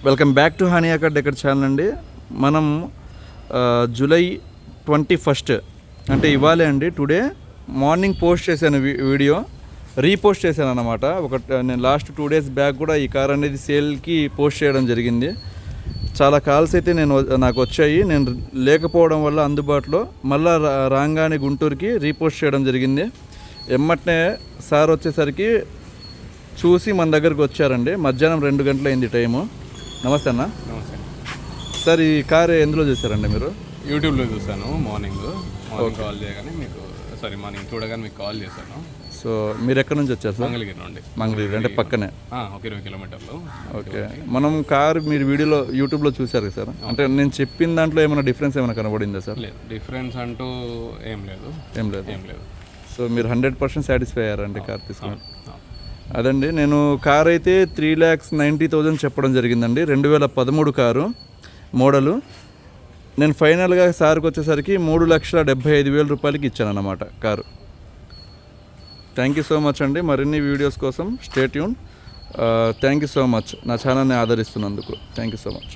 Welcome back to హానియాకర్ decor channel అండి. మనం జూలై 21 అంటే ఇవ్వాలి అండి. టుడే మార్నింగ్ పోస్ట్ చేశాను వీడియో, రీపోస్ట్ చేశాను అన్నమాట. నేను లాస్ట్ 2 days బ్యాక్ కూడా ఈ కార్ అనేది సేల్కి పోస్ట్ చేయడం జరిగింది. చాలా కాల్స్ అయితే నాకు వచ్చాయి. నేను లేకపోవడం వల్ల అందుబాటులో మళ్ళీ రాగానే గుంటూరుకి రీపోస్ట్ చేయడం జరిగింది. ఎమ్మటనే సార్ వచ్చేసరికి చూసి మన దగ్గరికి వచ్చారండి. మధ్యాహ్నం 2 గంటలు అయింది టైము. నమస్తే అన్న. నమస్తే సార్. ఈ కార్ ఎందులో చూసారండి మీరు? యూట్యూబ్లో చూసాను. మార్నింగ్ కాల్ చేయగానే మార్నింగ్ చూడగానే మీకు కాల్ చేశాను. సో మీరు ఎక్కడి నుంచి వచ్చారు సార్? మంగళగిరి నుండి. మంగళగిరి అంటే పక్కనే, ఒక 20 kilometers. ఓకే. మనం కార్ మీరు వీడియోలో యూట్యూబ్లో చూసారు సార్. అంటే నేను చెప్పిన దాంట్లో ఏమైనా డిఫరెన్స్ ఏమైనా కనబడిందా సార్? లేదు, డిఫరెన్స్ అంటూ ఏం లేదు. సో మీరు 100% సాటిస్ఫై అయ్యారండి కార్ తీసుకుని? అదండి, నేను కార్ అయితే 3,90,000 చెప్పడం జరిగిందండి. 2013 కారు మోడలు. నేను ఫైనల్గా సార్కి వచ్చేసరికి 3,75,000 రూపాయలకి ఇచ్చాను అన్నమాట car. Thank you so much అండి. మరిన్ని వీడియోస్ కోసం stay tune. Thank you so much నా ఛానల్ని ఆదరిస్తున్నందుకు. Thank you so much.